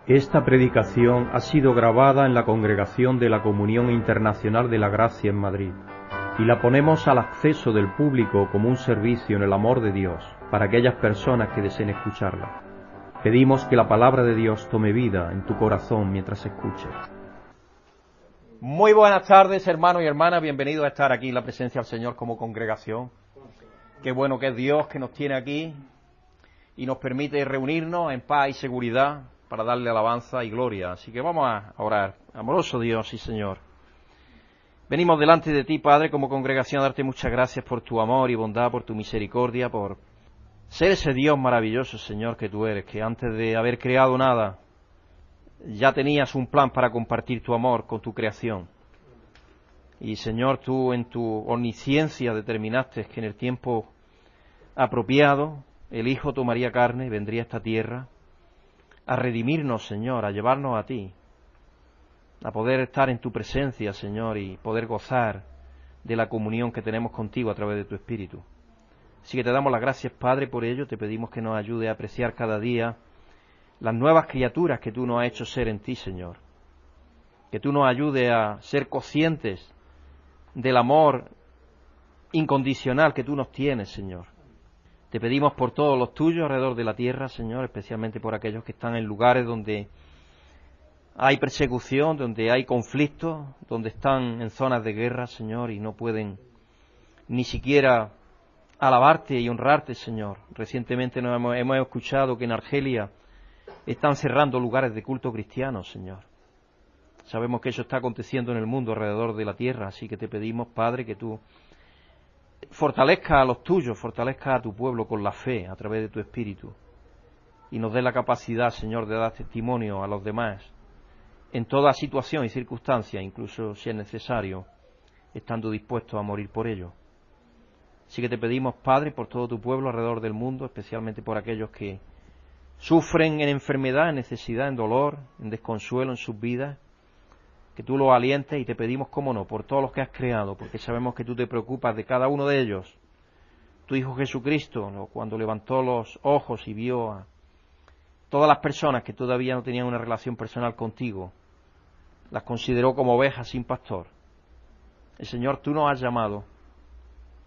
Esta predicación ha sido grabada en la Congregación de la Comunión Internacional de la Gracia en Madrid y la ponemos al acceso del público como un servicio en el amor de Dios para aquellas personas que deseen escucharla. Pedimos que la palabra de Dios tome vida en tu corazón mientras escuches. Muy buenas tardes, hermanos y hermanas, bienvenidos a estar aquí en la presencia del Señor como congregación. Qué bueno que es Dios que nos tiene aquí y nos permite reunirnos en paz y seguridad para darle alabanza y gloria. Así que vamos a orar. Amoroso Dios y Señor, venimos delante de ti, Padre, como congregación, a darte muchas gracias por tu amor y bondad, por tu misericordia, por ser ese Dios maravilloso, Señor, que tú eres, que antes de haber creado nada, ya tenías un plan para compartir tu amor con tu creación. Y, Señor, tú en tu omnisciencia determinaste que en el tiempo apropiado el Hijo tomaría carne y vendría a esta tierra a redimirnos, Señor, a llevarnos a ti, a poder estar en tu presencia, Señor, y poder gozar de la comunión que tenemos contigo a través de tu Espíritu. Así que te damos las gracias, Padre, por ello. Te pedimos que nos ayude a apreciar cada día las nuevas criaturas que tú nos has hecho ser en ti, Señor. Que tú nos ayudes a ser conscientes del amor incondicional que tú nos tienes, Señor. Te pedimos por todos los tuyos alrededor de la tierra, Señor, especialmente por aquellos que están en lugares donde hay persecución, donde hay conflictos, donde están en zonas de guerra, Señor, y no pueden ni siquiera alabarte y honrarte, Señor. Recientemente hemos escuchado que en Argelia están cerrando lugares de culto cristiano, Señor. Sabemos que eso está aconteciendo en el mundo alrededor de la tierra, así que te pedimos, Padre, que tú fortalezca a los tuyos, fortalezca a tu pueblo con la fe a través de tu Espíritu y nos dé la capacidad, Señor, de dar testimonio a los demás en toda situación y circunstancia, incluso si es necesario, estando dispuestos a morir por ello. Así que te pedimos, Padre, por todo tu pueblo alrededor del mundo, especialmente por aquellos que sufren en enfermedad, en necesidad, en dolor, en desconsuelo en sus vidas, que tú los alientes, y te pedimos, cómo no, por todos los que has creado, porque sabemos que tú te preocupas de cada uno de ellos. Tu Hijo Jesucristo, cuando levantó los ojos y vio a todas las personas que todavía no tenían una relación personal contigo, las consideró como ovejas sin pastor. El Señor, tú nos has llamado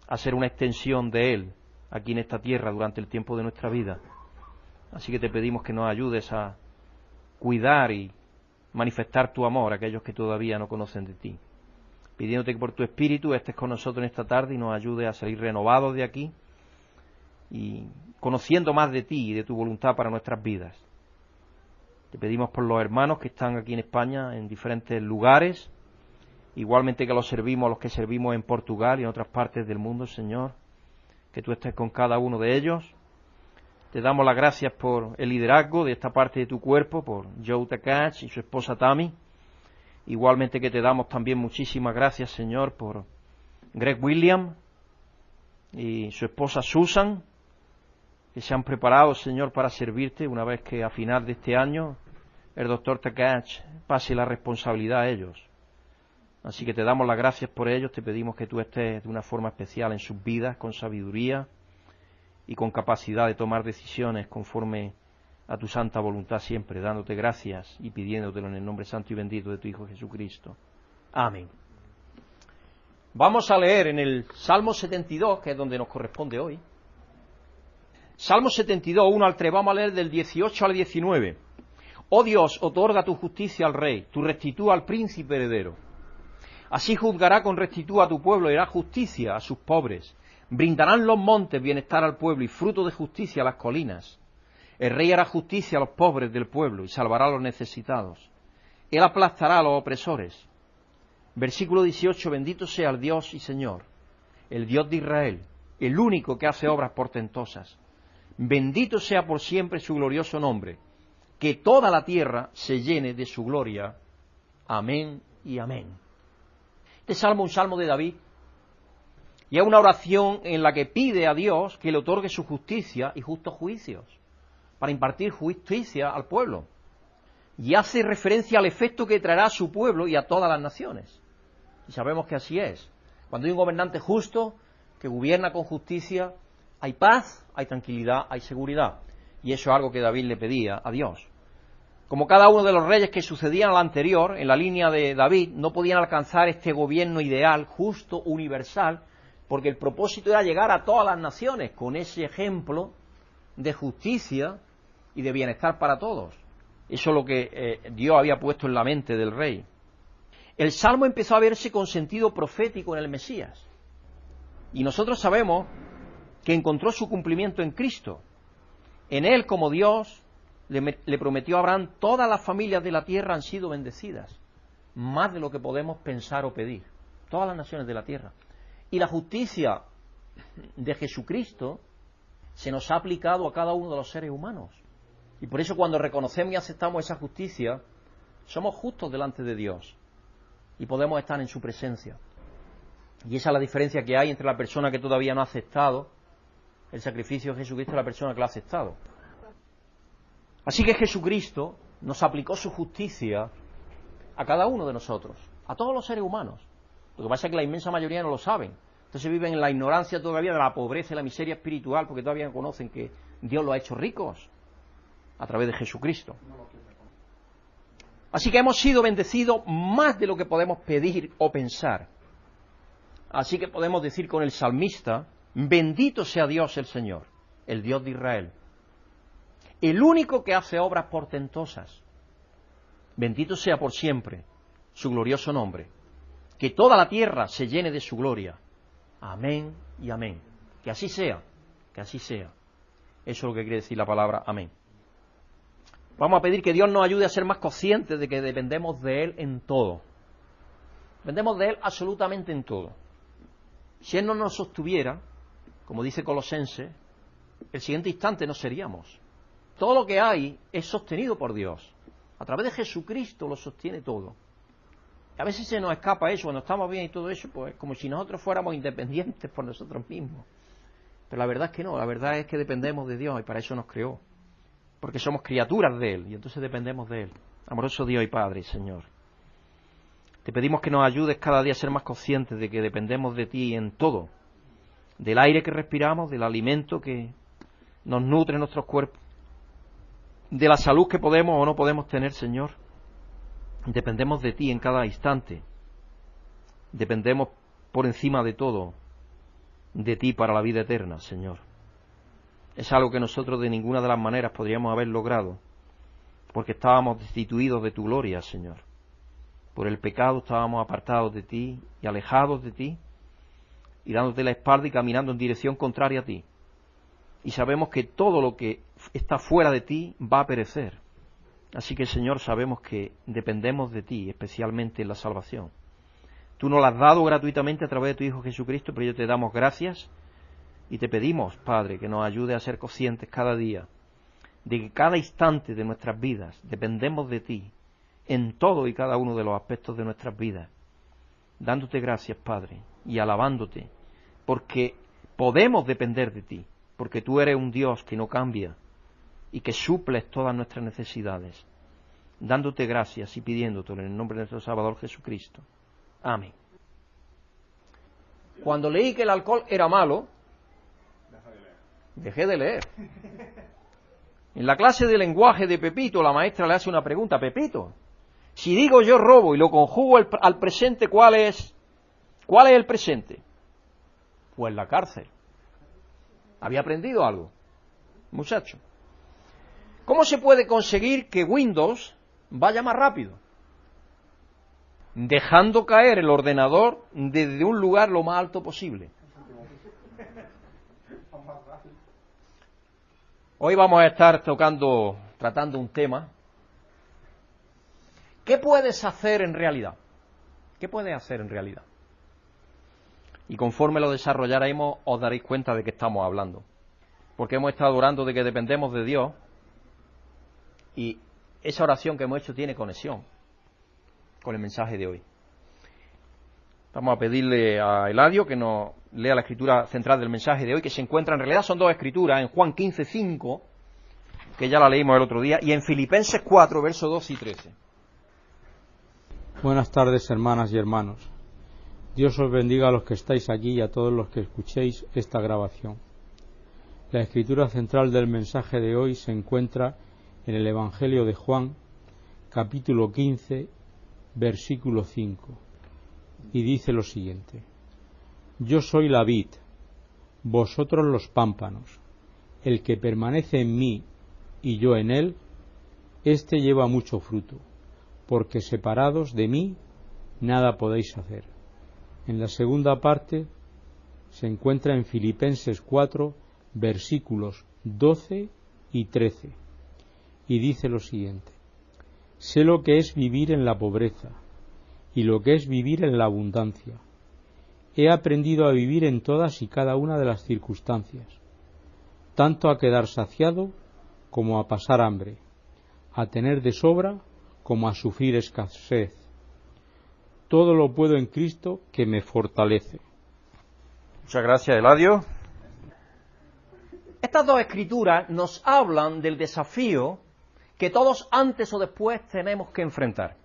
a ser una extensión de Él aquí en esta tierra durante el tiempo de nuestra vida. Así que te pedimos que nos ayudes a cuidar y manifestar tu amor a aquellos que todavía no conocen de ti. Pidiéndote que por tu Espíritu estés con nosotros en esta tarde y nos ayudes a salir renovados de aquí y conociendo más de ti y de tu voluntad para nuestras vidas. Te pedimos por los hermanos que están aquí en España, en diferentes lugares, igualmente que los servimos a los que servimos en Portugal y en otras partes del mundo, Señor, que tú estés con cada uno de ellos. Te damos las gracias por el liderazgo de esta parte de tu cuerpo, por Joe Takach y su esposa Tammy. Igualmente que te damos también muchísimas gracias, Señor, por Greg William y su esposa Susan, que se han preparado, Señor, para servirte una vez que a final de este año el doctor Takach pase la responsabilidad a ellos. Así que te damos las gracias por ellos, te pedimos que tú estés de una forma especial en sus vidas, con sabiduría y con capacidad de tomar decisiones conforme a tu santa voluntad siempre, dándote gracias y pidiéndotelo en el nombre santo y bendito de tu Hijo Jesucristo. Amén. Vamos a leer en el Salmo 72, que es donde nos corresponde hoy. Salmo 72, 1 al 3, vamos a leer del 18 al 19. Oh Dios, otorga tu justicia al rey, tu rectitud al príncipe heredero. Así juzgará con rectitud a tu pueblo y hará justicia a sus pobres. Brindarán los montes bienestar al pueblo y fruto de justicia a las colinas. El rey hará justicia a los pobres del pueblo y salvará a los necesitados. Él aplastará a los opresores. Versículo 18, bendito sea el Dios y Señor, el Dios de Israel, el único que hace obras portentosas. Bendito sea por siempre su glorioso nombre, que toda la tierra se llene de su gloria. Amén y amén. Este salmo es un salmo de David, y es una oración en la que pide a Dios que le otorgue su justicia y justos juicios, para impartir justicia al pueblo. Y hace referencia al efecto que traerá a su pueblo y a todas las naciones. Y sabemos que así es. Cuando hay un gobernante justo, que gobierna con justicia, hay paz, hay tranquilidad, hay seguridad. Y eso es algo que David le pedía a Dios. Como cada uno de los reyes que sucedían al anterior, en la línea de David, no podían alcanzar este gobierno ideal, justo, universal, porque el propósito era llegar a todas las naciones con ese ejemplo de justicia y de bienestar para todos. Eso es lo que Dios había puesto en la mente del rey. El Salmo empezó a verse con sentido profético en el Mesías. Y nosotros sabemos que encontró su cumplimiento en Cristo. En Él, como Dios, le prometió a Abraham, todas las familias de la tierra han sido bendecidas, más de lo que podemos pensar o pedir. Todas las naciones de la tierra. Y la justicia de Jesucristo se nos ha aplicado a cada uno de los seres humanos. Y por eso cuando reconocemos y aceptamos esa justicia, somos justos delante de Dios y podemos estar en su presencia. Y esa es la diferencia que hay entre la persona que todavía no ha aceptado el sacrificio de Jesucristo y la persona que lo ha aceptado. Así que Jesucristo nos aplicó su justicia a cada uno de nosotros, a todos los seres humanos. Lo que pasa es que la inmensa mayoría no lo saben. Entonces viven en la ignorancia todavía de la pobreza y la miseria espiritual, porque todavía no conocen que Dios los ha hecho ricos a través de Jesucristo. Así que hemos sido bendecidos más de lo que podemos pedir o pensar. Así que podemos decir con el salmista, bendito sea Dios el Señor, el Dios de Israel, el único que hace obras portentosas. Bendito sea por siempre su glorioso nombre. Que toda la tierra se llene de su gloria. Amén y amén. Que así sea, que así sea. Eso es lo que quiere decir la palabra amén. Vamos a pedir que Dios nos ayude a ser más conscientes de que dependemos de Él en todo. Dependemos de Él absolutamente en todo. Si Él no nos sostuviera, como dice Colosenses, el siguiente instante no seríamos. Todo lo que hay es sostenido por Dios. A través de Jesucristo lo sostiene todo. A veces se nos escapa eso, cuando estamos bien y todo eso, pues como si nosotros fuéramos independientes por nosotros mismos. Pero la verdad es que no, la verdad es que dependemos de Dios y para eso nos creó. Porque somos criaturas de Él y entonces dependemos de Él. Amoroso Dios y Padre, Señor. Te pedimos que nos ayudes cada día a ser más conscientes de que dependemos de Ti en todo. Del aire que respiramos, del alimento que nos nutre en nuestros cuerpos, de la salud que podemos o no podemos tener, Señor. Dependemos de Ti en cada instante. Dependemos por encima de todo de Ti para la vida eterna, Señor. Es algo que nosotros de ninguna de las maneras podríamos haber logrado, porque estábamos destituidos de Tu gloria, Señor. Por el pecado estábamos apartados de Ti y alejados de Ti, y dándote la espalda y caminando en dirección contraria a Ti. Y sabemos que todo lo que está fuera de Ti va a perecer. Así que, Señor, sabemos que dependemos de Ti, especialmente en la salvación. Tú nos la has dado gratuitamente a través de Tu Hijo Jesucristo, pero yo te damos gracias y te pedimos, Padre, que nos ayude a ser conscientes cada día de que cada instante de nuestras vidas dependemos de Ti en todo y cada uno de los aspectos de nuestras vidas, dándote gracias, Padre, y alabándote, porque podemos depender de Ti, porque Tú eres un Dios que no cambia y que suples todas nuestras necesidades, dándote gracias y pidiéndotelo en el nombre de nuestro Salvador Jesucristo. Amén. Cuando leí que el alcohol era malo, dejé de leer. En la clase de lenguaje de Pepito, la maestra le hace una pregunta. Pepito, si digo yo robo y lo conjugo al presente, ¿cuál es el presente? Pues la cárcel. Había aprendido algo, muchacho. ¿Cómo se puede conseguir que Windows vaya más rápido? Dejando caer el ordenador desde un lugar lo más alto posible. Hoy vamos a estar tratando un tema. ¿Qué puedes hacer en realidad? ¿Qué puedes hacer en realidad? Y conforme lo desarrollaremos, os daréis cuenta de que estamos hablando. Porque hemos estado orando de que dependemos de Dios, y esa oración que hemos hecho tiene conexión con el mensaje de hoy. Vamos a pedirle a Eladio que nos lea la escritura central del mensaje de hoy, que se encuentra, en realidad son dos escrituras, en Juan 15:5, que ya la leímos el otro día, y en Filipenses 4, versos 2 y 13. Buenas tardes, hermanas y hermanos. Dios os bendiga a los que estáis aquí y a todos los que escuchéis esta grabación. La escritura central del mensaje de hoy se encuentra en el Evangelio de Juan, capítulo 15, versículo 5, y dice lo siguiente: Yo soy la vid, vosotros los pámpanos. El que permanece en mí y yo en él, éste lleva mucho fruto, porque separados de mí nada podéis hacer. En la segunda parte se encuentra en Filipenses 4, versículos 12 y 13, y dice lo siguiente: Sé lo que es vivir en la pobreza y lo que es vivir en la abundancia. He aprendido a vivir en todas y cada una de las circunstancias, tanto a quedar saciado como a pasar hambre, a tener de sobra como a sufrir escasez. Todo lo puedo en Cristo que me fortalece. Muchas gracias, Eladio. Estas dos escrituras nos hablan del desafío que todos antes o después tenemos que enfrentar.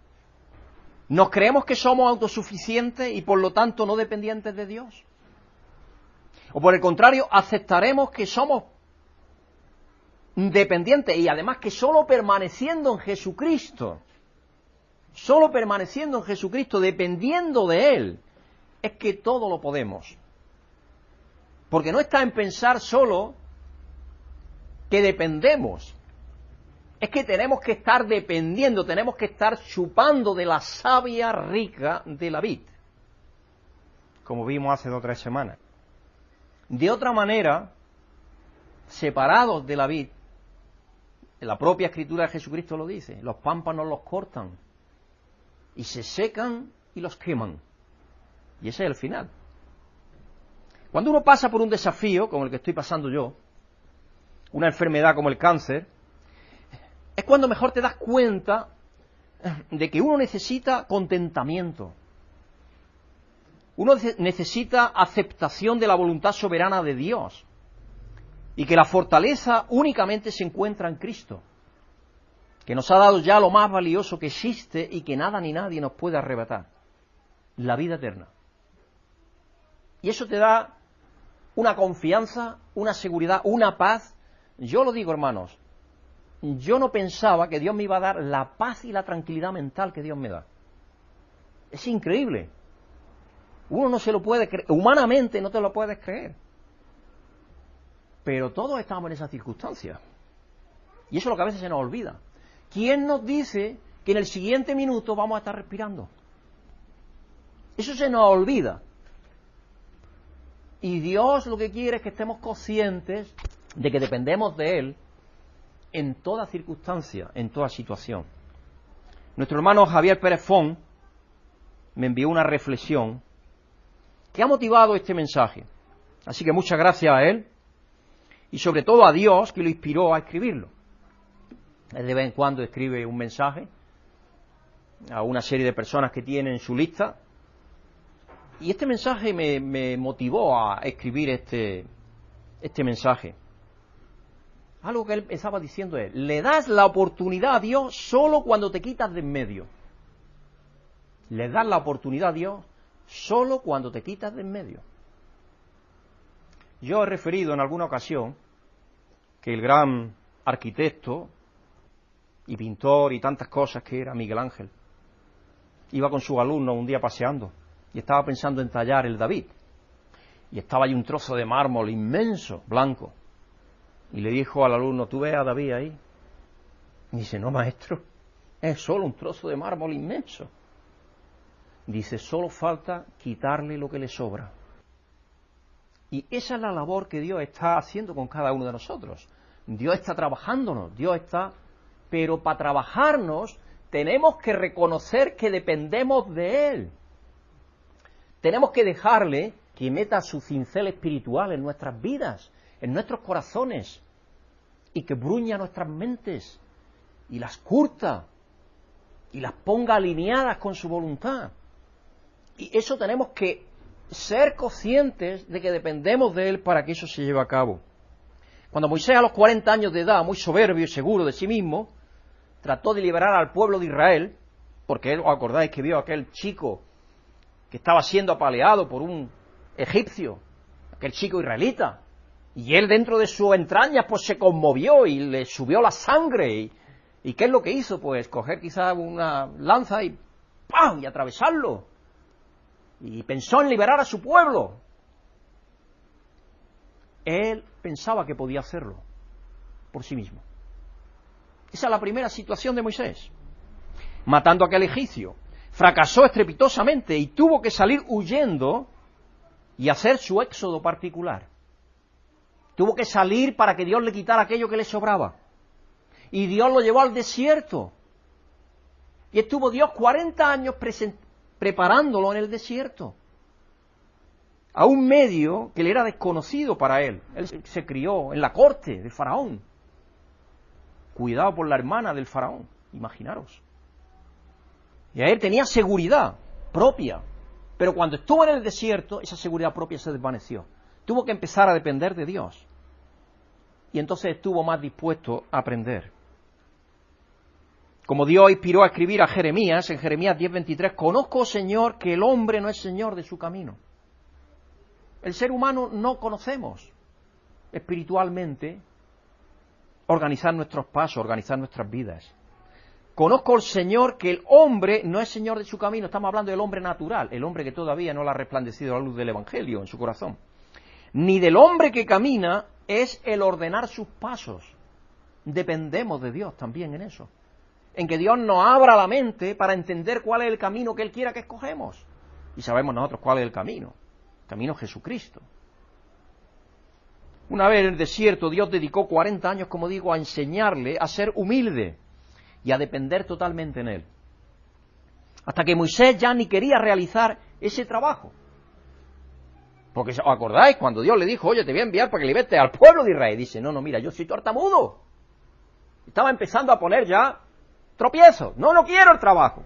¿Nos creemos que somos autosuficientes y por lo tanto no dependientes de Dios? ¿O por el contrario, aceptaremos que somos dependientes y además que solo permaneciendo en Jesucristo, dependiendo de Él, es que todo lo podemos? Porque no está en pensar solo que dependemos, es que tenemos que estar dependiendo, tenemos que estar chupando de la savia rica de la vid, como vimos hace 2 o 3 semanas. De otra manera, separados de la vid, la propia Escritura de Jesucristo lo dice, los pámpanos los cortan y se secan y los queman. Y ese es el final. Cuando uno pasa por un desafío, como el que estoy pasando yo, una enfermedad como el cáncer, es cuando mejor te das cuenta de que uno necesita contentamiento. Uno necesita aceptación de la voluntad soberana de Dios. Y que la fortaleza únicamente se encuentra en Cristo, que nos ha dado ya lo más valioso que existe y que nada ni nadie nos puede arrebatar: la vida eterna. Y eso te da una confianza, una seguridad, una paz. Yo lo digo, hermanos, yo no pensaba que Dios me iba a dar la paz y la tranquilidad mental que Dios me da. Es increíble. Uno no se lo puede creer, humanamente no te lo puedes creer. Pero todos estamos en esas circunstancias. Y eso es lo que a veces se nos olvida. ¿Quién nos dice que en el siguiente minuto vamos a estar respirando? Eso se nos olvida. Y Dios lo que quiere es que estemos conscientes de que dependemos de Él en toda circunstancia, en toda situación. Nuestro hermano Javier Pérez Font me envió una reflexión que ha motivado este mensaje. Así que muchas gracias a él y sobre todo a Dios que lo inspiró a escribirlo. Él de vez en cuando escribe un mensaje a una serie de personas que tiene en su lista y este mensaje me motivó a escribir este mensaje. Algo que él estaba diciendo es: le das la oportunidad a Dios solo cuando te quitas de en medio. Le das la oportunidad a Dios solo cuando te quitas de en medio. Yo he referido en alguna ocasión que el gran arquitecto y pintor y tantas cosas que era Miguel Ángel iba con sus alumnos un día paseando y estaba pensando en tallar el David. Y estaba ahí un trozo de mármol inmenso, blanco. Y le dijo al alumno: ¿tú ves a David ahí? Y dice: no, maestro, es solo un trozo de mármol inmenso. Dice: solo falta quitarle lo que le sobra. Y esa es la labor que Dios está haciendo con cada uno de nosotros. Dios está trabajándonos, pero para trabajarnos tenemos que reconocer que dependemos de Él. Tenemos que dejarle que meta su cincel espiritual en nuestras vidas, en nuestros corazones, y que bruña nuestras mentes, y las curta, y las ponga alineadas con su voluntad. Y eso tenemos que ser conscientes de que dependemos de Él para que eso se lleve a cabo. Cuando Moisés, a los 40 años de edad, muy soberbio y seguro de sí mismo, trató de liberar al pueblo de Israel, porque él, os acordáis que vio a aquel chico que estaba siendo apaleado por un egipcio, aquel chico israelita, y él dentro de sus entrañas pues se conmovió y le subió la sangre y ¿Y qué es lo que hizo? Pues coger quizás una lanza y ¡pam! Y atravesarlo. Y pensó en liberar a su pueblo. Él pensaba que podía hacerlo por sí mismo. Esa es la primera situación de Moisés. Matando a aquel egipcio. Fracasó estrepitosamente y tuvo que salir huyendo y hacer su éxodo particular. Tuvo que salir para que Dios le quitara aquello que le sobraba. Y Dios lo llevó al desierto. Y estuvo Dios 40 años preparándolo en el desierto. A un medio que le era desconocido para él. Él se crió en la corte del faraón. Cuidado por la hermana del faraón, imaginaros. Y a él tenía seguridad propia. Pero cuando estuvo en el desierto, esa seguridad propia se desvaneció. Tuvo que empezar a depender de Dios. Y entonces estuvo más dispuesto a aprender. Como Dios inspiró a escribir a Jeremías, en Jeremías 10:23, conozco, Señor, que el hombre no es señor de su camino. El ser humano no conocemos espiritualmente organizar nuestros pasos, organizar nuestras vidas. Conozco al Señor que el hombre no es señor de su camino. Estamos hablando del hombre natural, el hombre que todavía no le ha resplandecido la luz del Evangelio en su corazón. Ni del hombre que camina es el ordenar sus pasos. Dependemos de Dios también en eso. En que Dios nos abra la mente para entender cuál es el camino que Él quiera que escogemos. Y sabemos nosotros cuál es el camino. El camino es Jesucristo. Una vez en el desierto, Dios dedicó 40 años, como digo, a enseñarle a ser humilde y a depender totalmente en Él. Hasta que Moisés ya ni quería realizar ese trabajo. Porque os acordáis, cuando Dios le dijo, oye, te voy a enviar para que libertes al pueblo de Israel. Dice, no, mira, yo soy tartamudo. Estaba empezando a poner ya tropiezos. No quiero el trabajo.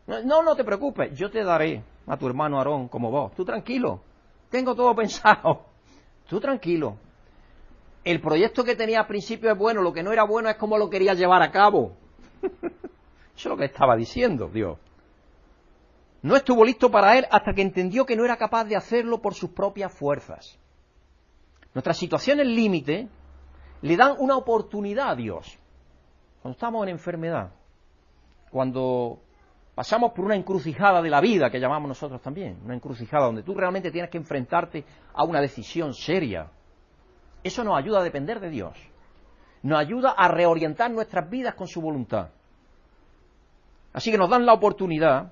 No te preocupes, yo te daré a tu hermano Aarón como vos. Tú tranquilo, tengo todo pensado. Tú tranquilo. El proyecto que tenía al principio es bueno, lo que no era bueno es cómo lo quería llevar a cabo. Eso es lo que estaba diciendo Dios. No estuvo listo para él hasta que entendió que no era capaz de hacerlo por sus propias fuerzas. Nuestras situaciones límite le dan una oportunidad a Dios. Cuando estamos en enfermedad, cuando pasamos por una encrucijada de la vida, que llamamos nosotros también, una encrucijada donde tú realmente tienes que enfrentarte a una decisión seria. Eso nos ayuda a depender de Dios. Nos ayuda a reorientar nuestras vidas con su voluntad. Así que nos dan la oportunidad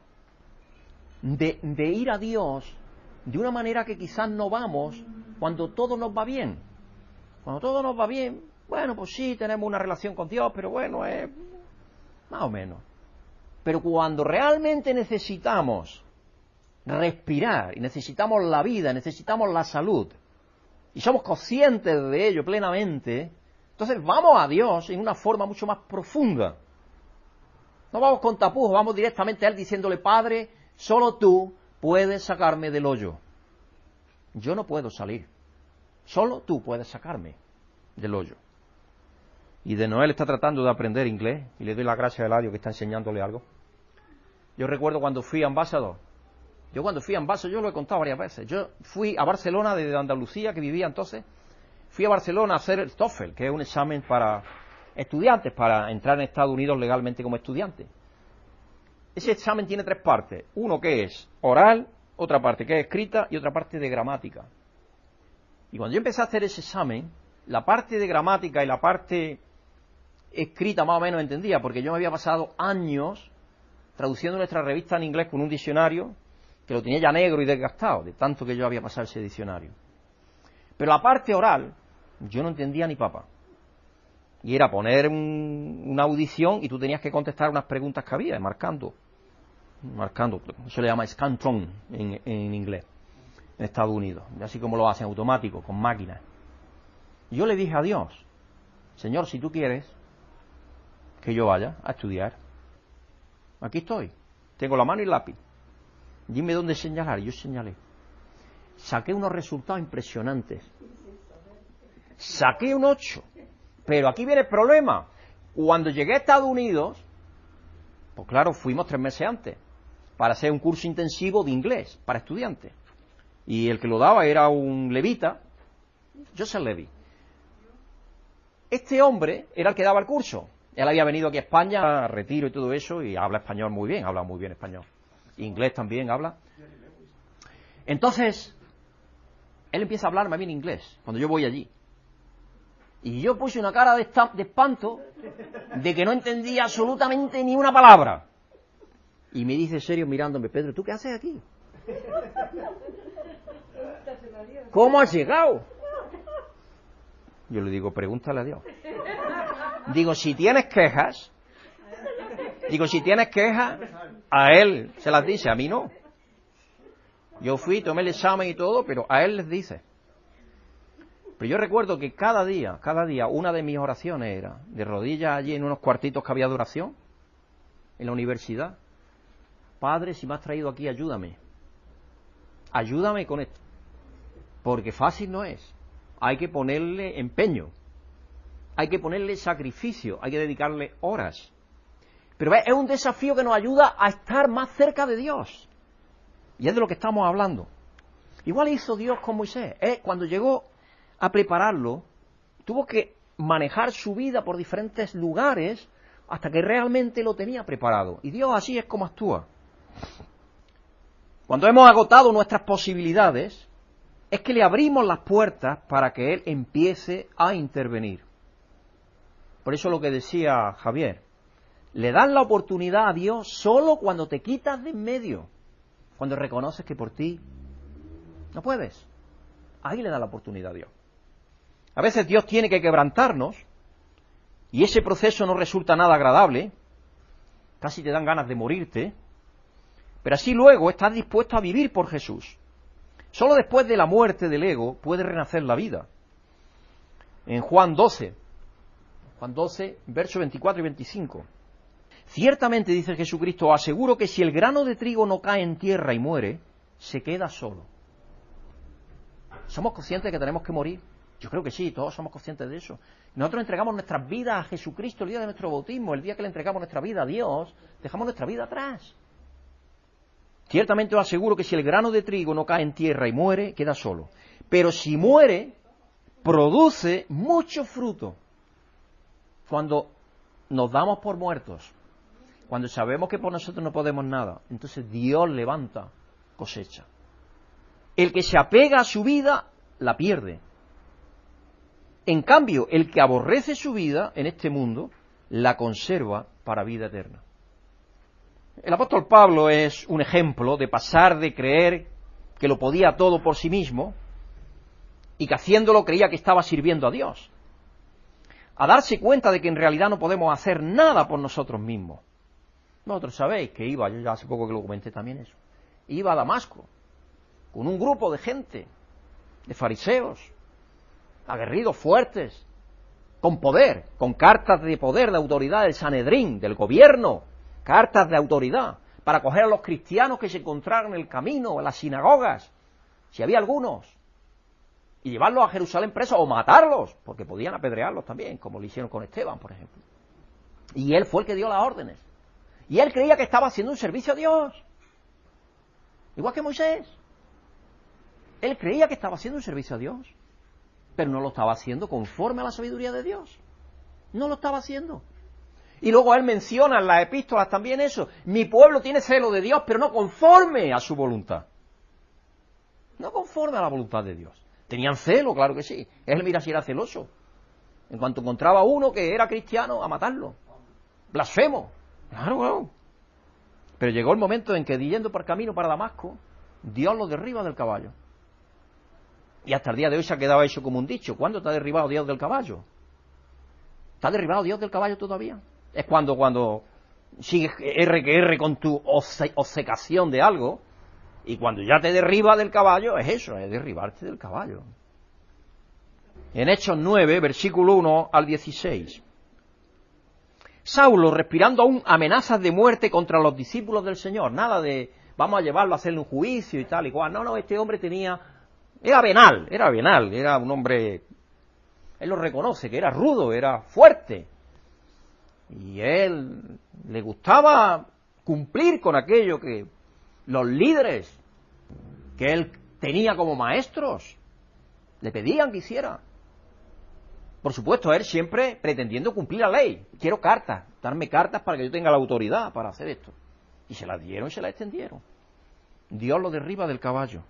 de ir a Dios de una manera que quizás no vamos cuando todo nos va bien. Cuando todo nos va bien, bueno, pues sí, tenemos una relación con Dios, pero bueno, más o menos. Pero cuando realmente necesitamos respirar, y necesitamos la vida, necesitamos la salud, y somos conscientes de ello plenamente, entonces vamos a Dios en una forma mucho más profunda. No vamos con tapujos, vamos directamente a Él diciéndole, Padre, solo tú puedes sacarme del hoyo. Yo no puedo salir. Solo tú puedes sacarme del hoyo. Y de Noel está tratando de aprender inglés, y le doy las gracias a Eladio que está enseñándole algo. Yo recuerdo cuando fui ambassador. Yo lo he contado varias veces. Yo fui a Barcelona desde Andalucía, que vivía entonces. Fui a Barcelona a hacer el TOEFL, que es un examen para estudiantes, para entrar en Estados Unidos legalmente como estudiante. Ese examen tiene 3 partes. Uno que es oral, otra parte que es escrita y otra parte de gramática. Y cuando yo empecé a hacer ese examen, la parte de gramática y la parte escrita más o menos entendía, porque yo me había pasado años traduciendo nuestra revista en inglés con un diccionario que lo tenía ya negro y desgastado, de tanto que yo había pasado ese diccionario. Pero la parte oral, yo no entendía ni papa. Y era poner una audición y tú tenías que contestar unas preguntas que había, marcando. Eso se le llama Scantron en inglés, en Estados Unidos. Así como lo hacen automático, con máquinas. Y yo le dije a Dios, Señor, si tú quieres que yo vaya a estudiar, aquí estoy, tengo la mano y el lápiz. Dime dónde señalar. Y yo señalé. Saqué unos resultados impresionantes. Saqué un 8. Pero aquí viene el problema. Cuando llegué a Estados Unidos, pues claro, fuimos 3 meses antes para hacer un curso intensivo de inglés para estudiantes. Y el que lo daba era un levita, Joseph Levy. Este hombre era el que daba el curso. Él había venido aquí a España, a retiro y todo eso, y habla español muy bien, habla muy bien español. Inglés también habla. Entonces, él empieza a hablarme a mí en inglés, cuando yo voy allí. Y yo puse una cara de espanto, de que no entendía absolutamente ni una palabra. Y me dice serio mirándome, Pedro, ¿tú qué haces aquí? ¿Cómo has llegado? Yo le digo, pregúntale a Dios. Digo, si tienes quejas, a él se las dice, a mí no. Yo fui, tomé el examen y todo, pero a él les dice. Pero yo recuerdo que cada día, una de mis oraciones era de rodillas allí en unos cuartitos que había de oración, en la universidad. Padre, si me has traído aquí, ayúdame. Ayúdame con esto. Porque fácil no es. Hay que ponerle empeño. Hay que ponerle sacrificio. Hay que dedicarle horas. Pero es un desafío que nos ayuda a estar más cerca de Dios. Y es de lo que estamos hablando. Igual hizo Dios con Moisés. Cuando llegó a prepararlo, tuvo que manejar su vida por diferentes lugares hasta que realmente lo tenía preparado. Y Dios así es como actúa. Cuando hemos agotado nuestras posibilidades, es que le abrimos las puertas para que Él empiece a intervenir. Por eso lo que decía Javier, le das la oportunidad a Dios solo cuando te quitas de en medio, cuando reconoces que por ti no puedes. Ahí le das la oportunidad a Dios. A veces Dios tiene que quebrantarnos y ese proceso no resulta nada agradable, casi te dan ganas de morirte, pero así luego estás dispuesto a vivir por Jesús. Solo después de la muerte del ego puede renacer la vida. En Juan 12, versos 24 y 25. Ciertamente, dice Jesucristo, os aseguro que si el grano de trigo no cae en tierra y muere, se queda solo. ¿Somos conscientes de que tenemos que morir? Yo creo que sí, todos somos conscientes de eso. Nosotros entregamos nuestras vidas a Jesucristo el día de nuestro bautismo, el día que le entregamos nuestra vida a Dios, dejamos nuestra vida atrás. Ciertamente os aseguro que si el grano de trigo no cae en tierra y muere, queda solo. Pero si muere, produce mucho fruto. Cuando nos damos por muertos, cuando sabemos que por nosotros no podemos nada, entonces Dios levanta cosecha. El que se apega a su vida, la pierde. En cambio, el que aborrece su vida en este mundo, la conserva para vida eterna. El apóstol Pablo es un ejemplo de pasar de creer que lo podía todo por sí mismo y que haciéndolo creía que estaba sirviendo a Dios, a darse cuenta de que en realidad no podemos hacer nada por nosotros mismos. Vosotros sabéis que yo ya hace poco que lo comenté también eso, iba a Damasco con un grupo de gente, de fariseos, aguerridos, fuertes, con poder, con cartas de poder, de autoridad del Sanedrín, del gobierno, cartas de autoridad, para coger a los cristianos que se encontraran en el camino, en las sinagogas, si había algunos, y llevarlos a Jerusalén presos o matarlos, porque podían apedrearlos también, como lo hicieron con Esteban, por ejemplo. Y él fue el que dio las órdenes. Y él creía que estaba haciendo un servicio a Dios, igual que Moisés. Él creía que estaba haciendo un servicio a Dios, pero no lo estaba haciendo conforme a la sabiduría de Dios. No lo estaba haciendo. Y luego él menciona en las epístolas también eso. Mi pueblo tiene celo de Dios, pero no conforme a su voluntad. No conforme a la voluntad de Dios. Tenían celo, claro que sí. Él, mira, si era celoso. En cuanto encontraba a uno que era cristiano, a matarlo. Blasfemo. Claro, claro. Pero llegó el momento en que, yendo por camino para Damasco, Dios lo derriba del caballo. Y hasta el día de hoy se ha quedado eso como un dicho. ¿Cuándo te ha derribado Dios del caballo? ¿Te ha derribado Dios del caballo todavía? Es cuando sigues R con tu obcecación de algo, y cuando ya te derriba del caballo, es eso, es derribarte del caballo. En Hechos 9, versículo 1 al 16. Saulo, respirando aún amenazas de muerte contra los discípulos del Señor, nada de vamos a llevarlo a hacerle un juicio y tal y cual. No, este hombre era venal, era un hombre, él lo reconoce, que era rudo, era fuerte. Y él le gustaba cumplir con aquello que los líderes que él tenía como maestros le pedían que hiciera. Por supuesto, él siempre pretendiendo cumplir la ley. Quiero cartas, darme cartas para que yo tenga la autoridad para hacer esto. Y se las dieron y se las extendieron. Dios lo derriba del caballo.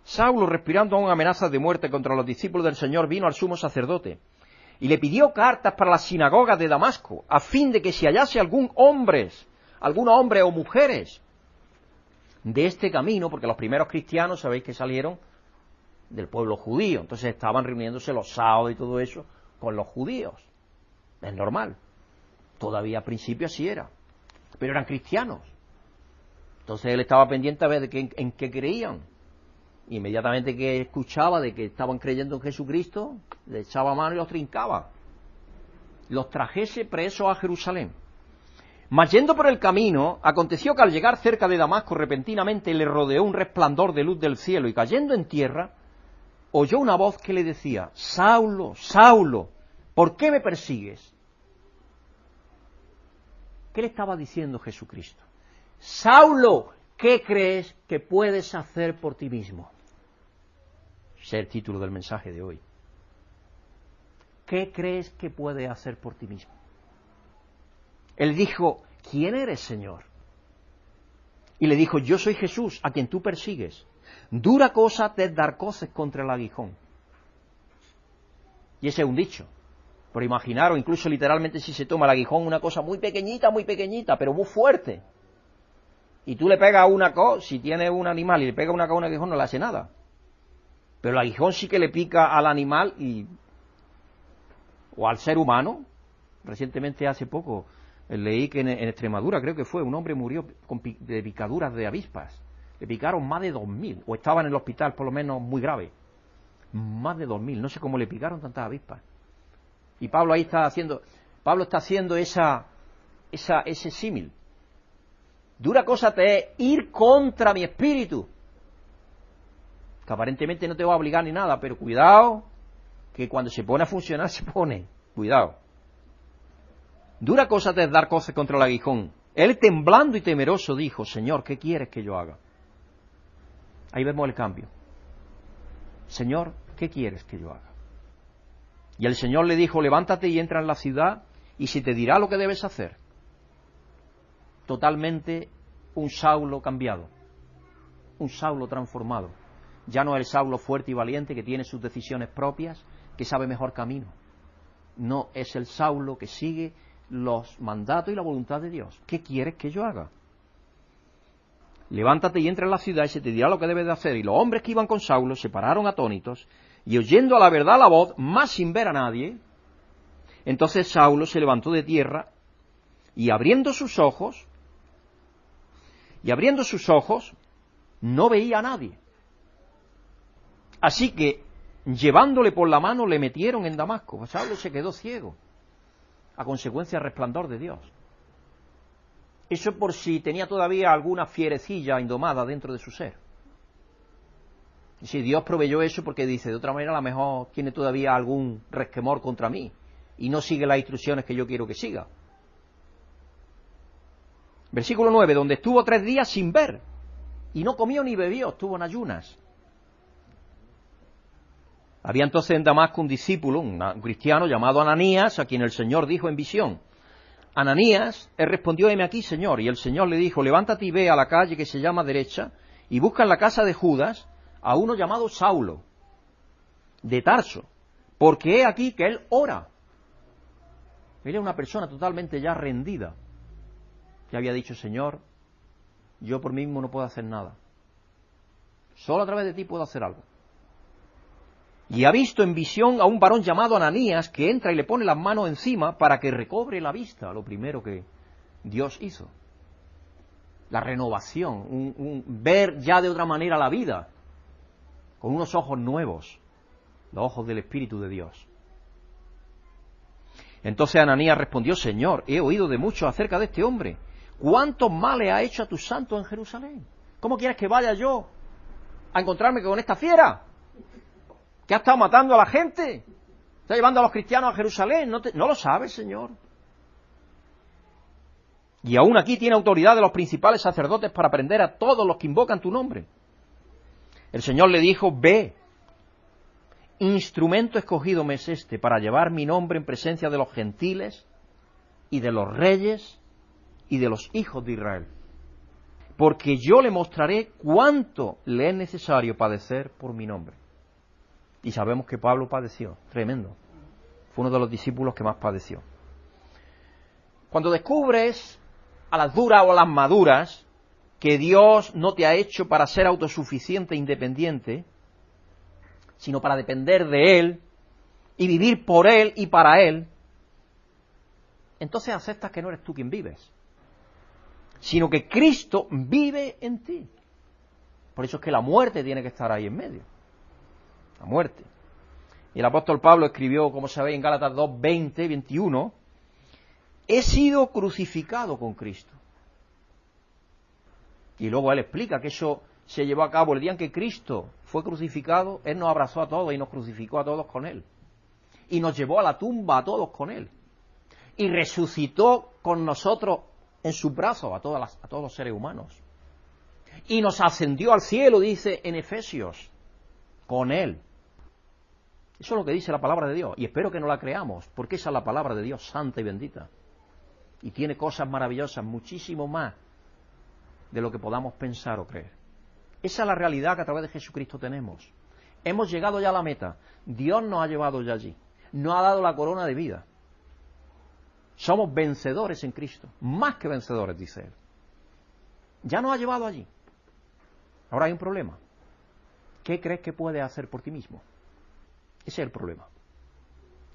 Saulo, respirando aún amenazas de muerte contra los discípulos del Señor, vino al sumo sacerdote y le pidió cartas para las sinagogas de Damasco, a fin de que si hallase algún hombre o mujeres de este camino, porque los primeros cristianos sabéis que salieron del pueblo judío, entonces estaban reuniéndose los sábados y todo eso con los judíos. Es normal. Todavía al principio así era. Pero eran cristianos. Entonces él estaba pendiente a ver en qué creían. Inmediatamente que escuchaba de que estaban creyendo en Jesucristo, le echaba mano y los trincaba. Los trajese presos a Jerusalén. Mas yendo por el camino, aconteció que al llegar cerca de Damasco, repentinamente le rodeó un resplandor de luz del cielo, y cayendo en tierra, oyó una voz que le decía: Saulo, Saulo, ¿por qué me persigues? ¿Qué le estaba diciendo Jesucristo? Saulo, ¿qué crees que puedes hacer por ti mismo? Ese es el título del mensaje de hoy. ¿Qué crees que puedes hacer por ti mismo? Él dijo: ¿quién eres, Señor? Y le dijo: yo soy Jesús, a quien tú persigues. Dura cosa te es dar coces contra el aguijón. Y ese es un dicho. Pero imaginaros, incluso literalmente, si se toma el aguijón, una cosa muy pequeñita, pero muy fuerte. Y tú le pegas una cosa, si tienes un animal y le pegas una cosa a un aguijón, no le hace nada. Pero el aguijón sí que le pica al animal o al ser humano. Recientemente, hace poco, leí que en Extremadura, creo que fue, un hombre murió de picaduras de avispas. Le picaron más de 2.000, o estaban en el hospital, por lo menos muy grave. Más de 2.000, no sé cómo le picaron tantas avispas. Y Pablo ahí está haciendo ese símil. Dura cosa te es ir contra mi espíritu. Que aparentemente no te va a obligar ni nada, pero cuidado, que cuando se pone a funcionar, se pone. Cuidado. Dura cosa te es dar coces contra el aguijón. Él, temblando y temeroso, dijo: Señor, ¿qué quieres que yo haga? Ahí vemos el cambio. Señor, ¿qué quieres que yo haga? Y el Señor le dijo: levántate y entra en la ciudad, y se te dirá lo que debes hacer. Totalmente un Saulo cambiado, un Saulo transformado. Ya no es el Saulo fuerte y valiente que tiene sus decisiones propias, que sabe mejor camino. No, es el Saulo que sigue los mandatos y la voluntad de Dios. ¿Qué quieres que yo haga? Levántate y entra en la ciudad y se te dirá lo que debes de hacer. Y los hombres que iban con Saulo se pararon atónitos y oyendo a la verdad la voz, más sin ver a nadie. Entonces Saulo se levantó de tierra y abriendo sus ojos, no veía a nadie. Así que, llevándole por la mano, le metieron en Damasco. Saulo se quedó ciego, a consecuencia del resplandor de Dios. Eso por si tenía todavía alguna fierecilla indomada dentro de su ser. Y si Dios proveyó eso porque dice, de otra manera a lo mejor tiene todavía algún resquemor contra mí y no sigue las instrucciones que yo quiero que siga. Versículo 9, donde estuvo 3 días sin ver y no comió ni bebió, estuvo en ayunas. Había entonces en Damasco un discípulo, un cristiano llamado Ananías, a quien el Señor dijo en visión: Ananías, él respondió: heme aquí, Señor. Y el Señor le dijo: levántate y ve a la calle que se llama Derecha y busca en la casa de Judas a uno llamado Saulo, de Tarso, porque he aquí que él ora. Él era una persona totalmente ya rendida, que había dicho: Señor, yo por mí mismo no puedo hacer nada, solo a través de ti puedo hacer algo. Y ha visto en visión a un varón llamado Ananías que entra y le pone las manos encima para que recobre la vista, lo primero que Dios hizo. La renovación, un ver ya de otra manera la vida, con unos ojos nuevos, los ojos del Espíritu de Dios. Entonces Ananías respondió: Señor, he oído de mucho acerca de este hombre. ¿Cuántos males ha hecho a tus santos en Jerusalén? ¿Cómo quieres que vaya yo a encontrarme con esta fiera? ¿Que ha estado matando a la gente? ¿Está llevando a los cristianos a Jerusalén? ¿No lo sabes, Señor? Y aún aquí tiene autoridad de los principales sacerdotes para prender a todos los que invocan tu nombre. El Señor le dijo: ve instrumento escogido me es este para llevar mi nombre en presencia de los gentiles y de los reyes y de los hijos de Israel. Porque yo le mostraré cuánto le es necesario padecer por mi nombre. Y sabemos que Pablo padeció, tremendo. Fue uno de los discípulos que más padeció. Cuando descubres a las duras o a las maduras que Dios no te ha hecho para ser autosuficiente e independiente, sino para depender de Él y vivir por Él y para Él, entonces aceptas que no eres tú quien vives, sino que Cristo vive en ti. Por eso es que la muerte tiene que estar ahí en medio. La muerte. Y el apóstol Pablo escribió, como sabéis, en Gálatas 2, 20, 21, he sido crucificado con Cristo. Y luego él explica que eso se llevó a cabo el día en que Cristo fue crucificado. Él nos abrazó a todos y nos crucificó a todos con Él. Y nos llevó a la tumba a todos con Él. Y resucitó con nosotros en sus brazos a todos los seres humanos. Y nos ascendió al cielo, dice en Efesios, con Él. Eso es lo que dice la palabra de Dios. Y espero que no la creamos, porque esa es la palabra de Dios santa y bendita. Y tiene cosas maravillosas, muchísimo más de lo que podamos pensar o creer. Esa es la realidad que a través de Jesucristo tenemos. Hemos llegado ya a la meta. Dios nos ha llevado ya allí. Nos ha dado la corona de vida. Somos vencedores en Cristo. Más que vencedores, dice Él. Ya nos ha llevado allí. Ahora hay un problema. ¿Qué crees que puedes hacer por ti mismo? Ese es el problema.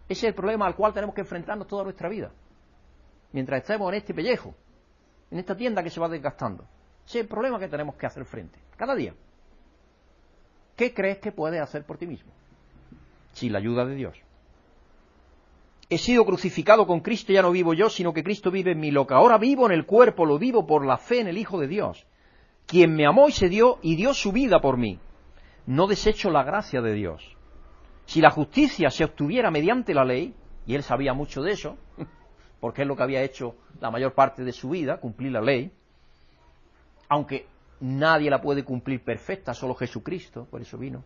Ese es el problema al cual tenemos que enfrentarnos toda nuestra vida. Mientras estemos en este pellejo, en esta tienda que se va desgastando. Ese es el problema que tenemos que hacer frente, cada día. ¿Qué crees que puedes hacer por ti mismo? Sin la ayuda de Dios. He sido crucificado con Cristo, ya no vivo yo, sino que Cristo vive en mí. Lo que ahora vivo en el cuerpo, lo vivo por la fe en el Hijo de Dios, quien me amó y dio su vida por mí. No desecho la gracia de Dios. Si la justicia se obtuviera mediante la ley, y él sabía mucho de eso, porque es lo que había hecho la mayor parte de su vida, cumplir la ley, aunque nadie la puede cumplir perfecta, solo Jesucristo, por eso vino,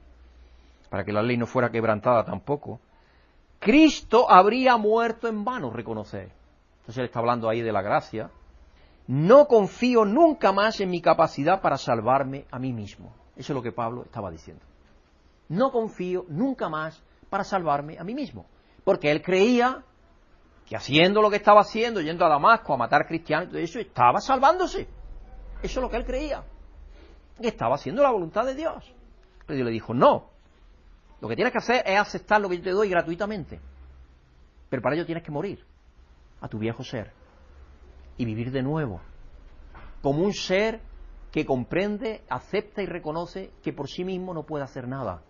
para que la ley no fuera quebrantada tampoco, Cristo habría muerto en vano, reconocer. Entonces él está hablando ahí de la gracia. No confío nunca más en mi capacidad para salvarme a mí mismo. Eso es lo que Pablo estaba diciendo. No confío nunca más para salvarme a mí mismo. Porque él creía que haciendo lo que estaba haciendo, yendo a Damasco a matar cristianos y todo eso, estaba salvándose. Eso es lo que él creía. Que estaba haciendo la voluntad de Dios. Pero Dios le dijo, no. Lo que tienes que hacer es aceptar lo que yo te doy gratuitamente. Pero para ello tienes que morir a tu viejo ser. Y vivir de nuevo. Como un ser que comprende, acepta y reconoce que por sí mismo no puede hacer nada.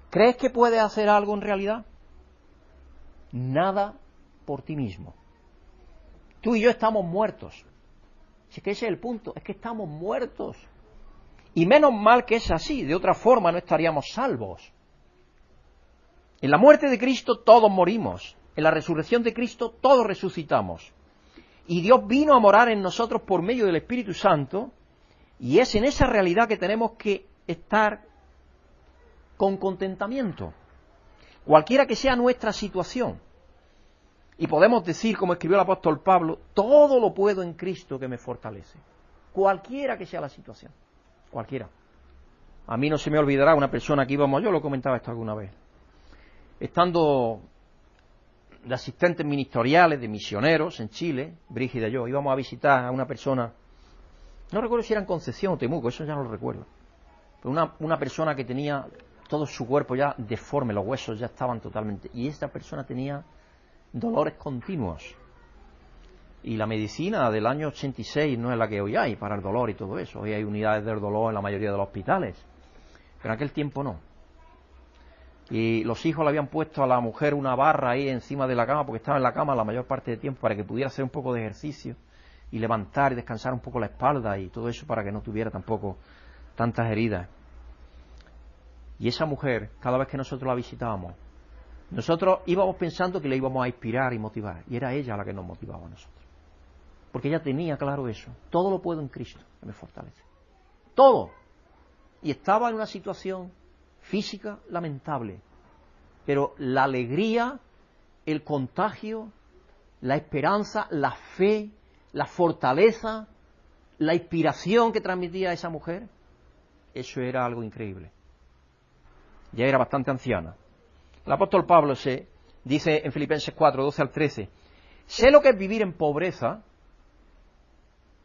¿Crees que puedes hacer algo en realidad? Nada por ti mismo. Tú y yo estamos muertos. Si es que ese es el punto, es que estamos muertos. Y menos mal que es así, de otra forma no estaríamos salvos. En la muerte de Cristo todos morimos. En la resurrección de Cristo todos resucitamos. Y Dios vino a morar en nosotros por medio del Espíritu Santo. Y es en esa realidad que tenemos que estar con contentamiento. Cualquiera que sea nuestra situación. Y podemos decir, como escribió el apóstol Pablo, todo lo puedo en Cristo que me fortalece. Cualquiera que sea la situación. Cualquiera. A mí no se me olvidará una persona que íbamos, yo lo comentaba esto alguna vez, estando de asistentes ministeriales, de misioneros en Chile, Brígida y yo, íbamos a visitar a una persona, no recuerdo si era en Concepción o Temuco, eso ya no lo recuerdo, pero una persona que tenía todo su cuerpo ya deforme, los huesos ya estaban totalmente, y esta persona tenía dolores continuos. Y la medicina del año 86 no es la que hoy hay para el dolor y todo eso. Hoy hay unidades del dolor en la mayoría de los hospitales. Pero en aquel tiempo no. Y los hijos le habían puesto a la mujer una barra ahí encima de la cama, porque estaba en la cama la mayor parte del tiempo, para que pudiera hacer un poco de ejercicio y levantar y descansar un poco la espalda y todo eso, para que no tuviera tampoco tantas heridas. Y esa mujer, cada vez que nosotros la visitábamos, nosotros íbamos pensando que le íbamos a inspirar y motivar. Y era ella la que nos motivaba a nosotros. Porque ella tenía claro eso. Todo lo puedo en Cristo, que me fortalece. Todo. Y estaba en una situación física lamentable. pero la alegría, el contagio, la esperanza, la fe, la fortaleza, la inspiración que transmitía esa mujer, eso era algo increíble. Ya era bastante anciana. El apóstol Pablo dice en Filipenses 4, 12 al 13, sé lo que es vivir en pobreza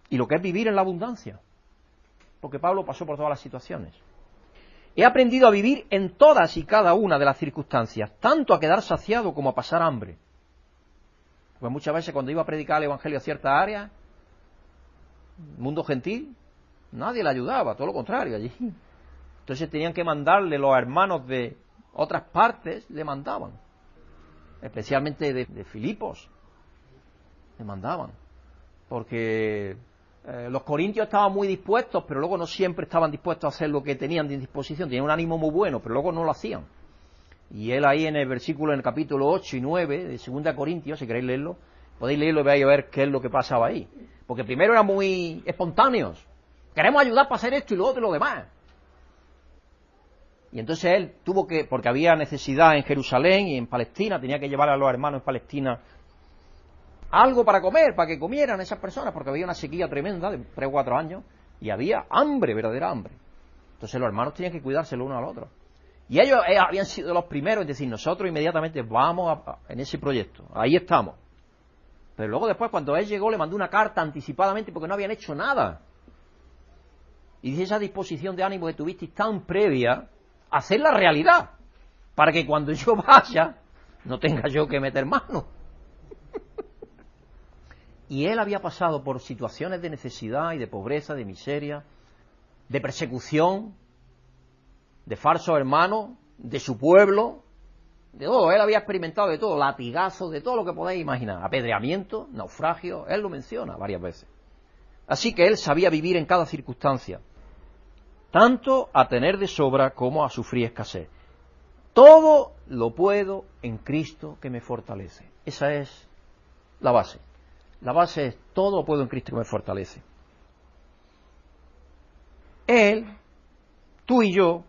y lo que es vivir en la abundancia, porque Pablo pasó por todas las situaciones. He aprendido a vivir en todas y cada una de las circunstancias, tanto a quedar saciado como a pasar hambre. Pues muchas veces cuando iba a predicar el evangelio a ciertas áreas, mundo gentil, nadie le ayudaba, todo lo contrario allí. Entonces tenían que mandarle, los hermanos de otras partes le mandaban, especialmente de Filipos, le mandaban, porque los corintios estaban muy dispuestos, pero luego no siempre estaban dispuestos a hacer lo que tenían de disposición, tenían un ánimo muy bueno, pero luego no lo hacían. Y él ahí en el capítulo 8 y 9 de 2 Corintios, si queréis leerlo, podéis leerlo y vais a ver qué es lo que pasaba ahí. Porque primero eran muy espontáneos, queremos ayudar para hacer esto y lo otro y lo demás. Y entonces él tuvo que, porque había necesidad en Jerusalén y en Palestina, tenía que llevar a los hermanos en Palestina algo para comer, para que comieran esas personas, porque había una sequía tremenda de 3 o 4 años, y había hambre, verdadera hambre. Entonces los hermanos tenían que cuidarse el uno al otro. Y ellos habían sido los primeros, es decir, nosotros inmediatamente vamos en ese proyecto, ahí estamos. Pero luego después, cuando él llegó, le mandó una carta anticipadamente porque no habían hecho nada. Y dice, esa disposición de ánimo que tuvisteis tan previa, hacerla realidad, para que cuando yo vaya, no tenga yo que meter mano. Y él había pasado por situaciones de necesidad y de pobreza, de miseria, de persecución, de falsos hermanos, de su pueblo, de todo. Él había experimentado de todo, latigazos, de todo lo que podáis imaginar, apedreamiento, naufragio, él lo menciona varias veces. Así que él sabía vivir en cada circunstancia, tanto a tener de sobra como a sufrir escasez. Todo lo puedo en Cristo que me fortalece. Esa es la base. La base es todo lo puedo en Cristo que me fortalece. Él, tú y yo,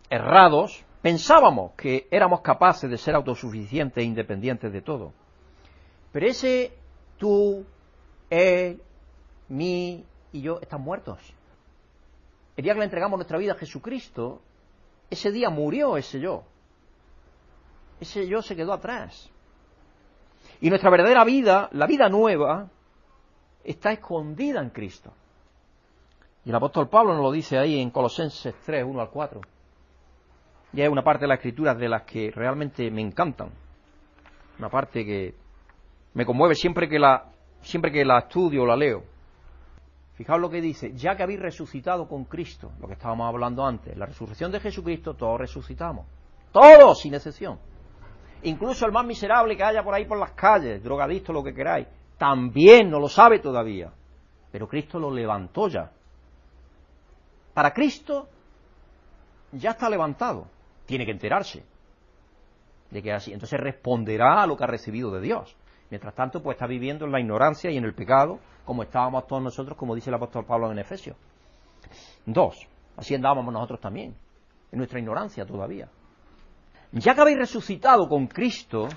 errados, pensábamos que éramos capaces de ser autosuficientes e independientes de todo. Pero ese tú, él, mí y yo están muertos. El día que le entregamos nuestra vida a Jesucristo, ese día murió ese yo. Ese yo se quedó atrás. Y nuestra verdadera vida, la vida nueva, está escondida en Cristo. Y el apóstol Pablo nos lo dice ahí en Colosenses 3, 1 al 4. Y hay una parte de las Escrituras de las que realmente me encantan. Una parte que me conmueve siempre que la estudio o la leo. Fijaos lo que dice, ya que habéis resucitado con Cristo, lo que estábamos hablando antes, la resurrección de Jesucristo, todos resucitamos. Todos, sin excepción. Incluso el más miserable que haya por ahí por las calles, drogadicto, lo que queráis, también no lo sabe todavía. Pero Cristo lo levantó ya. Para Cristo ya está levantado. Tiene que enterarse de que es así. Entonces responderá a lo que ha recibido de Dios. Mientras tanto, pues está viviendo en la ignorancia y en el pecado, como estábamos todos nosotros, como dice el apóstol Pablo en Efesios 2. Así andábamos nosotros también, en nuestra ignorancia todavía. Ya que habéis resucitado con Cristo,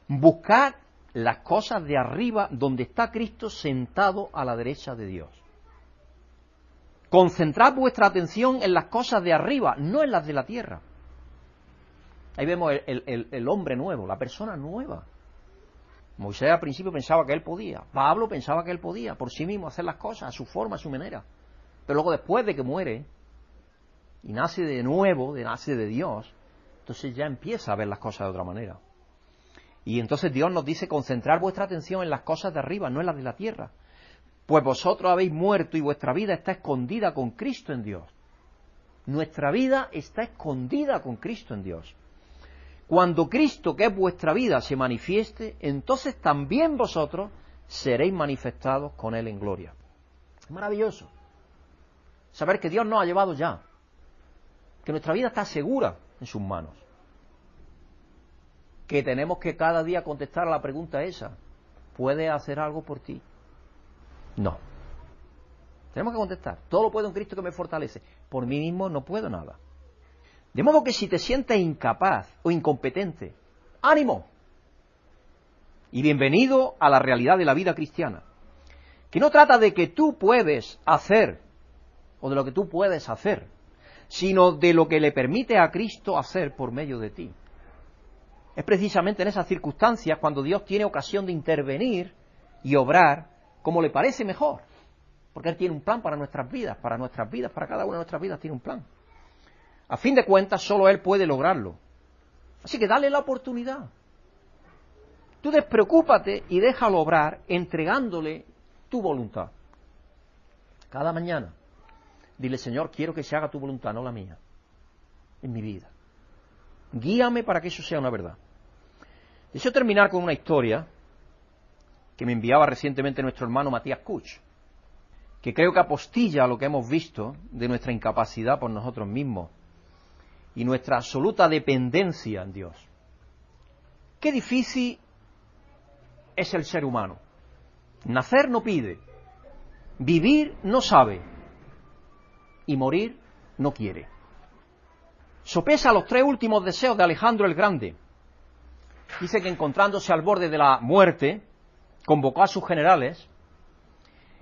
buscad las cosas de arriba donde está Cristo sentado a la derecha de Dios. Concentrad vuestra atención en las cosas de arriba, no en las de la tierra. Ahí vemos el hombre nuevo, la persona nueva. Moisés al principio pensaba que él podía, Pablo pensaba que él podía por sí mismo hacer las cosas a su forma, a su manera. Pero luego después de que muere y nace de nuevo, nace de Dios, entonces ya empieza a ver las cosas de otra manera. Y entonces Dios nos dice concentrar vuestra atención en las cosas de arriba, no en las de la tierra. Pues vosotros habéis muerto y vuestra vida está escondida con Cristo en Dios. Nuestra vida está escondida con Cristo en Dios. Cuando Cristo, que es vuestra vida, se manifieste, entonces también vosotros seréis manifestados con Él en gloria. Es maravilloso saber que Dios nos ha llevado ya, que nuestra vida está segura en sus manos, que tenemos que cada día contestar a la pregunta esa: ¿puede hacer algo por ti? No. Tenemos que contestar: todo lo puedo en Cristo que me fortalece. Por mí mismo no puedo nada. De modo que si te sientes incapaz o incompetente, ánimo. Y bienvenido a la realidad de la vida cristiana, que no trata de que tú puedes hacer o de lo que tú puedes hacer, sino de lo que le permite a Cristo hacer por medio de ti. Es precisamente en esas circunstancias cuando Dios tiene ocasión de intervenir y obrar como le parece mejor, porque Él tiene un plan para nuestras vidas, para cada una de nuestras vidas tiene un plan. A fin de cuentas, solo Él puede lograrlo. Así que dale la oportunidad. Tú despreocúpate y déjalo obrar entregándole tu voluntad. Cada mañana, dile, Señor, quiero que se haga tu voluntad, no la mía, en mi vida. Guíame para que eso sea una verdad. Deseo terminar con una historia que me enviaba recientemente nuestro hermano Matías Kuch, que creo que apostilla lo que hemos visto de nuestra incapacidad por nosotros mismos y nuestra absoluta dependencia en Dios. Qué difícil es el ser humano. Nacer no pide, vivir no sabe y morir no quiere. Sopesa los 3 últimos deseos de Alejandro el Grande. Dice que encontrándose al borde de la muerte, convocó a sus generales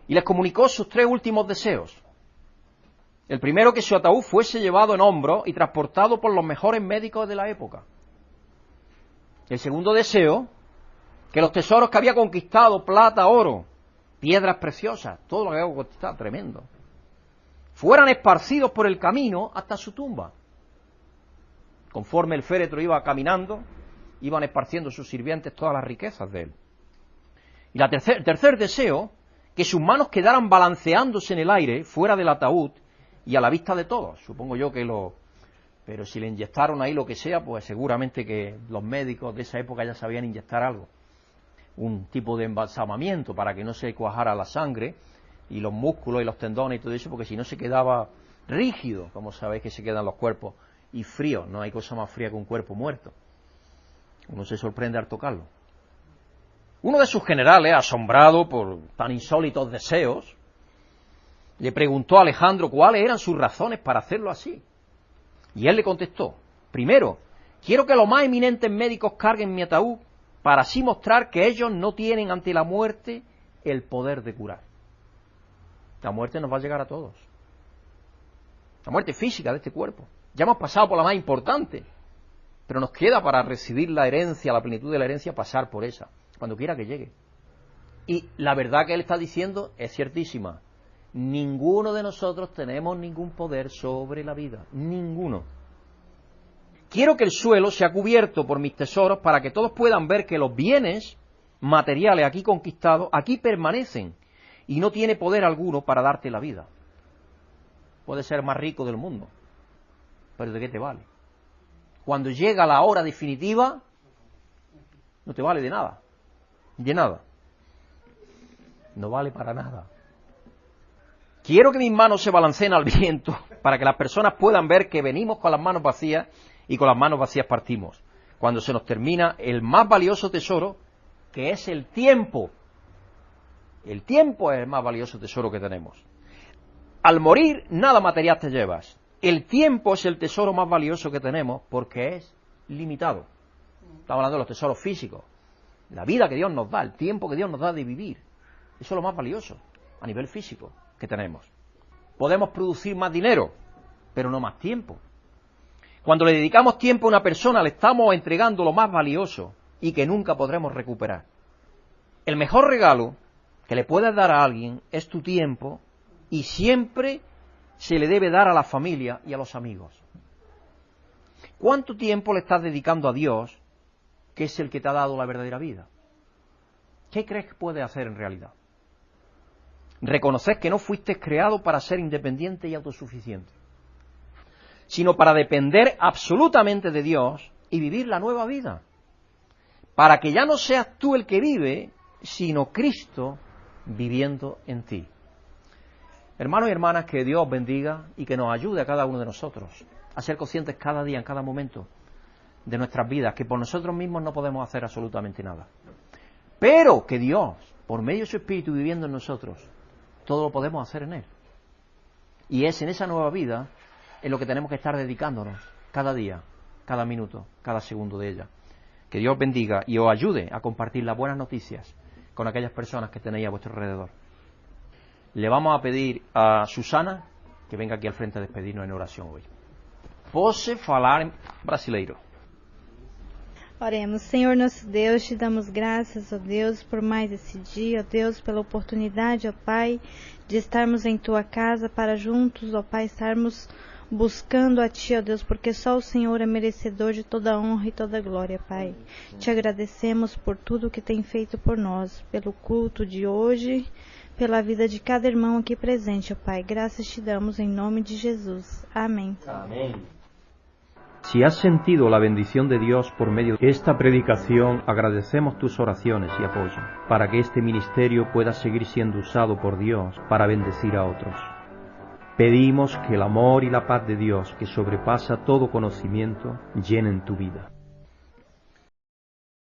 y les comunicó sus 3 últimos deseos. El primero, que su ataúd fuese llevado en hombros y transportado por los mejores médicos de la época. El segundo deseo, que los tesoros que había conquistado, plata, oro, piedras preciosas, todo lo que había conquistado, tremendo, fueran esparcidos por el camino hasta su tumba. Conforme el féretro iba caminando, iban esparciendo sus sirvientes todas las riquezas de él. Y el tercer deseo, que sus manos quedaran balanceándose en el aire, fuera del ataúd, y a la vista de todos. Supongo yo que pero si le inyectaron ahí lo que sea, pues seguramente que los médicos de esa época ya sabían inyectar algo. Un tipo de embalsamamiento para que no se cuajara la sangre y los músculos y los tendones y todo eso, porque si no se quedaba rígido, como sabéis que se quedan los cuerpos, y frío. No hay cosa más fría que un cuerpo muerto. Uno se sorprende al tocarlo. Uno de sus generales, asombrado por tan insólitos deseos, le preguntó a Alejandro cuáles eran sus razones para hacerlo así. Y él le contestó: primero, quiero que los más eminentes médicos carguen mi ataúd para así mostrar que ellos no tienen ante la muerte el poder de curar. La muerte nos va a llegar a todos. La muerte física de este cuerpo. Ya hemos pasado por la más importante, pero nos queda para recibir la herencia, la plenitud de la herencia, pasar por esa, cuando quiera que llegue. Y la verdad que él está diciendo es ciertísima. Ninguno de nosotros tenemos ningún poder sobre la vida. Ninguno. Quiero que el suelo sea cubierto por mis tesoros para que todos puedan ver que los bienes materiales aquí conquistados, aquí permanecen y no tiene poder alguno para darte la vida. Puedes ser el más rico del mundo, pero ¿de qué te vale? Cuando llega la hora definitiva, no te vale de nada. De nada. No vale para nada. Quiero que mis manos se balanceen al viento para que las personas puedan ver que venimos con las manos vacías y con las manos vacías partimos. Cuando se nos termina el más valioso tesoro, que es el tiempo. El tiempo es el más valioso tesoro que tenemos. Al morir, nada material te llevas. El tiempo es el tesoro más valioso que tenemos porque es limitado. Estamos hablando de los tesoros físicos. La vida que Dios nos da, el tiempo que Dios nos da de vivir. Eso es lo más valioso a nivel físico que tenemos. Podemos producir más dinero, pero no más tiempo. Cuando le dedicamos tiempo a una persona, le estamos entregando lo más valioso y que nunca podremos recuperar. El mejor regalo que le puedes dar a alguien es tu tiempo, y siempre se le debe dar a la familia y a los amigos. ¿Cuánto tiempo le estás dedicando a Dios, que es el que te ha dado la verdadera vida? ¿Qué crees que puedes hacer en realidad? Reconocer que no fuiste creado para ser independiente y autosuficiente, sino para depender absolutamente de Dios y vivir la nueva vida, para que ya no seas tú el que vive, sino Cristo viviendo en ti. Hermanos y hermanas, que Dios bendiga y que nos ayude a cada uno de nosotros a ser conscientes cada día, en cada momento de nuestras vidas, que por nosotros mismos no podemos hacer absolutamente nada, pero que Dios, por medio de su Espíritu viviendo en nosotros, todo lo podemos hacer en Él. Y es en esa nueva vida en lo que tenemos que estar dedicándonos cada día, cada minuto, cada segundo de ella. Que Dios bendiga y os ayude a compartir las buenas noticias con aquellas personas que tenéis a vuestro alrededor. Le vamos a pedir a Susana que venga aquí al frente a despedirnos en oración hoy. Posso falar em brasileiro. Oremos. Senhor nosso Deus, te damos graças, ó Deus, por mais esse dia, ó Deus, pela oportunidade, ó Pai, de estarmos em Tua casa para juntos, ó Pai, estarmos buscando a Ti, ó Deus, porque só o Senhor é merecedor de toda honra e toda glória, Pai. Te agradecemos por tudo que tem feito por nós, pelo culto de hoje, pela vida de cada irmão aqui presente, ó Pai. Graças te damos em nome de Jesus. Amém. Amén. Si has sentido la bendición de Dios por medio de esta predicación, agradecemos tus oraciones y apoyo, para que este ministerio pueda seguir siendo usado por Dios para bendecir a otros. Pedimos que el amor y la paz de Dios, que sobrepasa todo conocimiento, llenen tu vida.